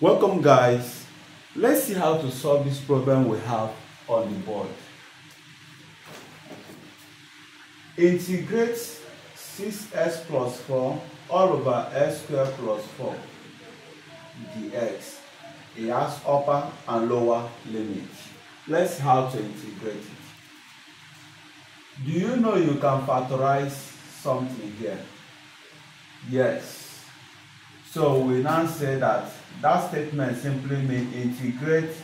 Welcome guys, let's see how to solve this problem we have on the board. Integrate 6x plus 4 all over x squared plus 4 dx. It has upper and lower limit. Let's see how to integrate it. Do you know you can factorize something here? Yes. So we now say that statement simply means integrate.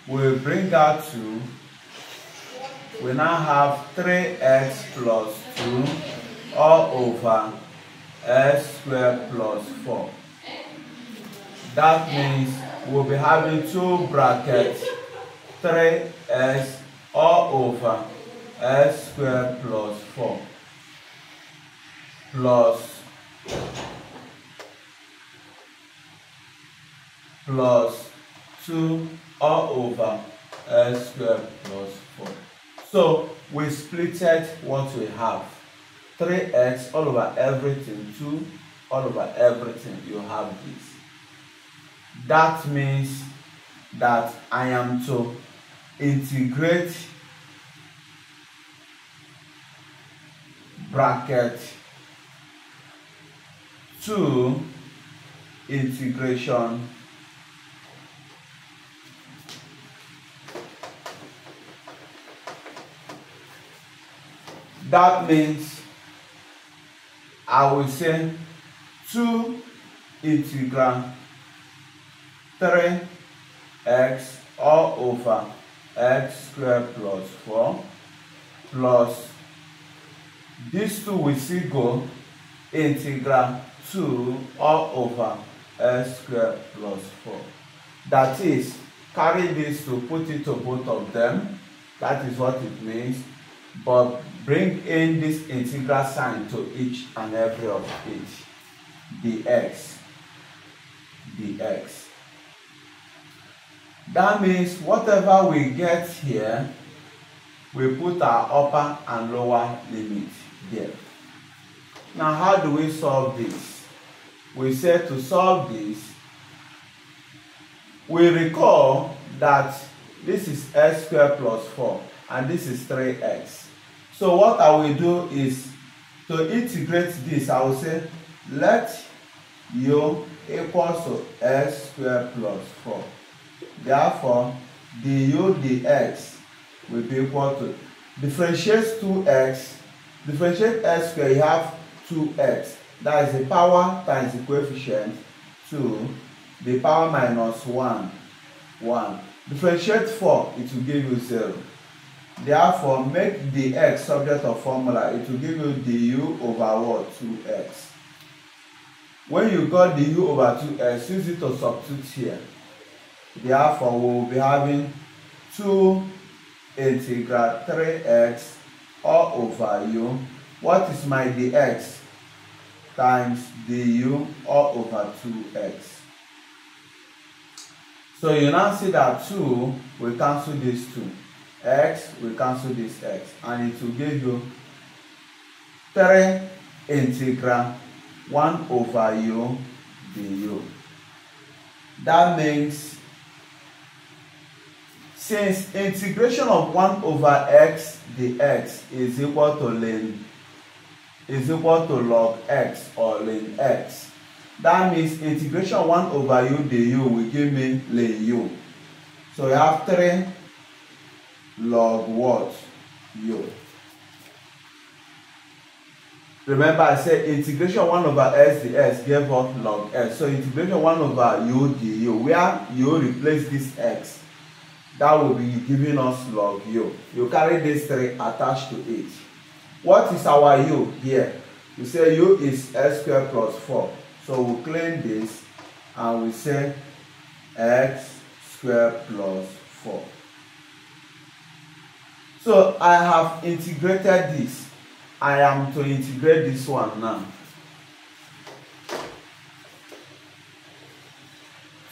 We bring out 2. We now have 3x plus 2 all over x squared plus 4. That means we'll be having 2 brackets 3x all over x squared plus 4 plus 2 all over x squared plus 4. So we splitted what we have. 3x all over everything, 2 all over everything. You have this. That means that I am to integrate bracket 2 integration that means I will say 2 integral 3x all over x squared plus 4 plus these 2 will still go integral 2 all over x squared plus 4. That is, carry this to put it to both of them. That is what it means. But bring in this integral sign to each and every of it. dx. That means whatever we get here, we put our upper and lower limit there. Now, how do we solve this? We said to solve this, we recall that this is x squared plus 4 and this is 3x. So what I will do is to integrate this, I will say let u equals to x squared plus 4. Therefore, du dx will be equal to differentiate 2x, differentiate x squared, you have 2x. That is the power times the coefficient 2, the power minus 1. Differentiate 4, it will give you 0. Therefore, make the x subject of formula, it will give you du over what? 2x. When you got du over 2x, use it to substitute here. Therefore, we will be having 2 integral 3x all over u. What is my dx? Times du all over 2x. So you now see that 2 will cancel this 2. X will cancel this x. And it will give you 3 integral 1 over u du. That means since integration of 1 over x dx is equal to log x or ln x, that means integration 1 over u du will give me ln u. So you have 3 log what? U. Remember I said integration 1 over x dx gave us log x. So integration 1 over u du, where u replace this x, that will be giving us log u. You carry this 3 attached to it. What is our u here? We say u is x squared plus 4. So we clean this and we say x squared plus 4. So I have integrated this. I am to integrate this one now.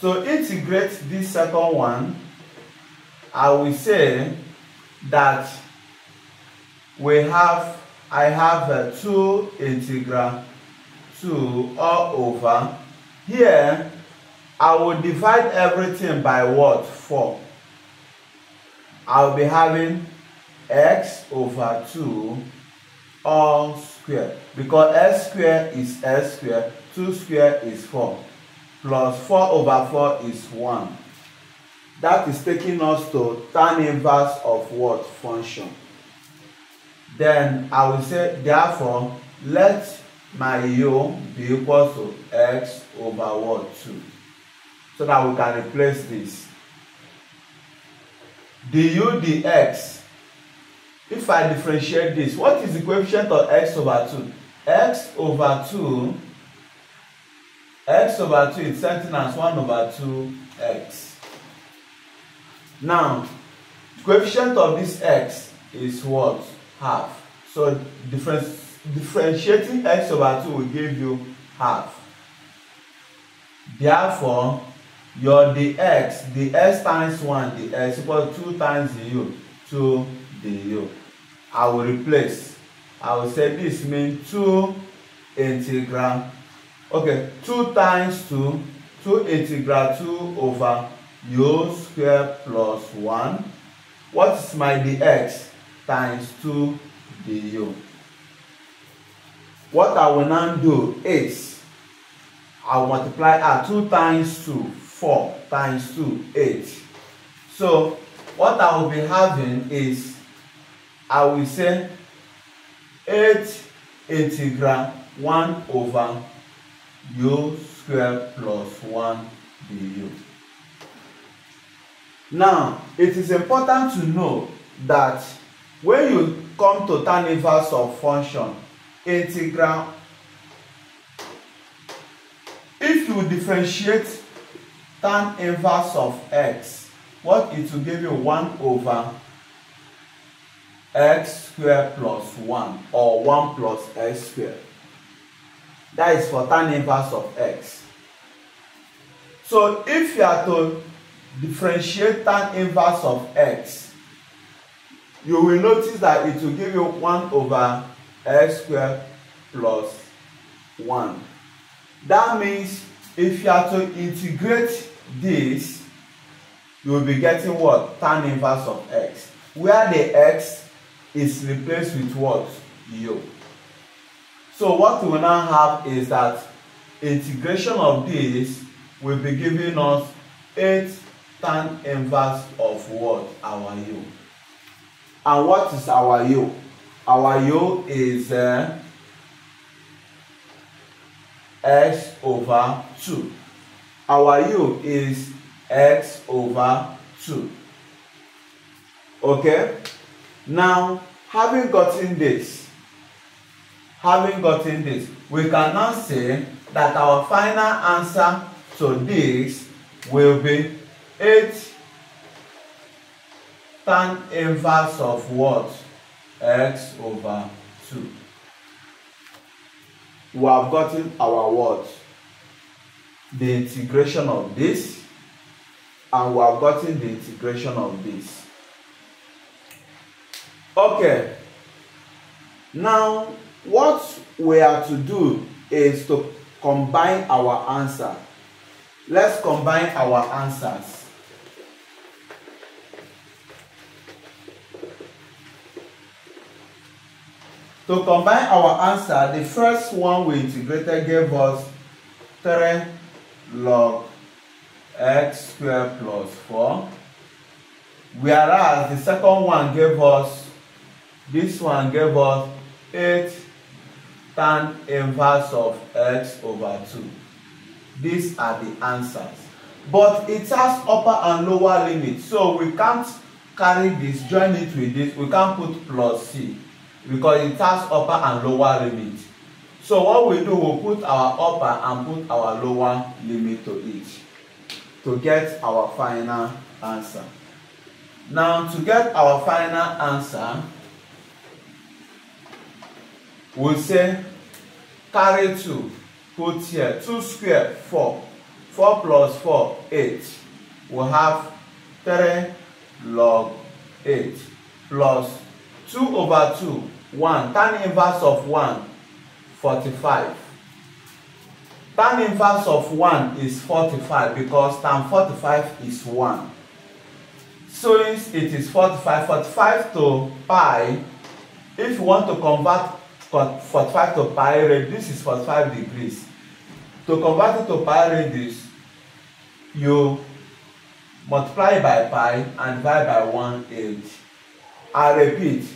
So integrate this second one. I will say that I have 2 integral 2 all over. Here, I will divide everything by what? 4. I'll be having x over 2 all square, because x square is x square, 2 square is 4, plus 4 over 4 is 1. That is taking us to tan inverse of what? Function. Then I will say, therefore, let my u be equal to x over what? 2. So that we can replace this. Du dx. If I differentiate this, what is the coefficient of x over 2? X over 2 is something as 1 over 2x. Now, the coefficient of this x is what? Half. So differentiating x over 2 will give you half. Therefore, your dx times 1 dx equals 2 times du, 2 du. I will replace. I will say this means 2 integral. Okay, 2 times 2, 2 integral 2 over u square plus 1. What is my dx? Times 2 du. What I will now do is, I will multiply 2 times 2, 4 times 2, 8. So, what I will be having is, I will say 8 integral 1 over u square plus 1 du. Now, it is important to know that when you come to tan inverse of function, integral, if you differentiate tan inverse of x, what it will give you? 1 over x squared plus 1, or 1 plus x squared. That is for tan inverse of x. So if you are to differentiate tan inverse of x, you will notice that it will give you 1 over x squared plus 1. That means if you are to integrate this, you will be getting what? Tan inverse of x, where the x is replaced with what? U. So what we will now have is that integration of this will be giving us 8 tan inverse of what? Our u. And what is our u? Our u is x over 2. Our u is x over 2. Okay? Now, having gotten this, we can now say that our final answer to this will be 8 tan inverse of what? X over 2. We have gotten our what? The integration of this, and we have gotten the integration of this. Okay, now what we are to do is to combine our answer. Let's combine our answers. To combine our answer, the first one we integrated gave us 3 log x squared plus 4, whereas the second one gave us, this one gave us 8 tan inverse of x over 2. These are the answers. But it has upper and lower limits, so we can't carry this, join it with this. We can't put plus c because it has upper and lower limit. So what we do, we'll put our upper and put our lower limit to each to get our final answer. Now, to get our final answer, we'll say carry 2, put here 2 squared 4, 4 plus 4 8. We'll have 3 log 8 plus 2 over 2 1, tan inverse of 1 45, Tan inverse of 1 is 45 because tan 45 is 1. Since it is 45 to pi, if you want to convert 45 to pi radius, this is 45 degrees. To convert it to pi radius, you multiply by pi and divide by 1/8. I repeat,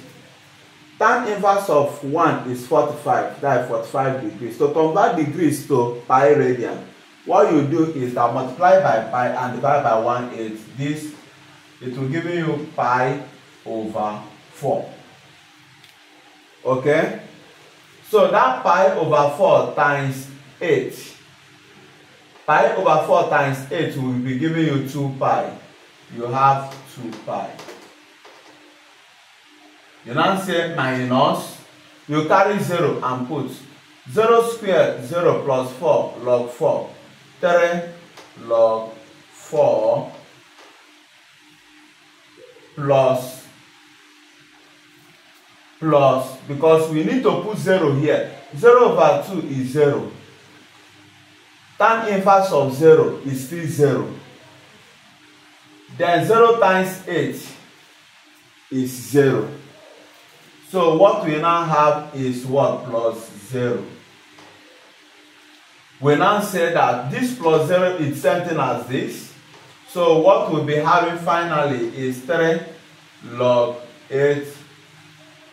tan inverse of 1 is 45, that is 45 degrees. To convert degrees to pi radian, what you do is that multiply by pi and divide by 1/8. This, it will give you pi over 4. Okay? So that pi over 4 times 8. Pi over 4 times 8 will be giving you 2 pi. You have 2 pi. You now say minus, you carry 0 and put 0 squared 0 plus 4 log 4, 3 log 4 plus, because we need to put 0 here. 0 over 2 is 0. Tan inverse of 0 is still 0. Then 0 times 8 is 0. So what we now have is what? Plus 0. We now say that this plus 0 is same thing as this. So what we'll be having finally is 3 log 8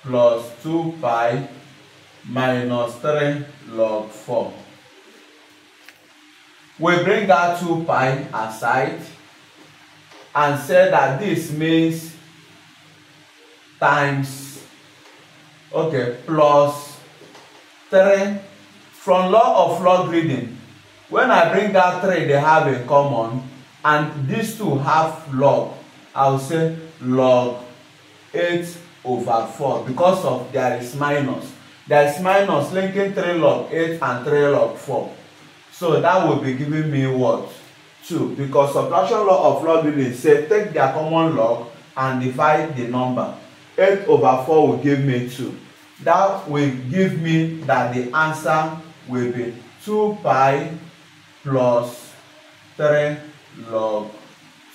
plus 2 pi minus 3 log 4. We bring that 2 pi aside and say that this means times, okay, plus 3. From law of log reading, when I bring that 3 they have in common and these two have log, I will say log 8 over 4 because of there is minus. There is minus linking 3 log 8 and 3 log 4. So that will be giving me what? 2. Because subtraction law of log reading say take their common log and divide the number. 8 over 4 will give me 2. That will give me that the answer will be 2 pi plus 3 log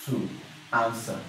2. Answer.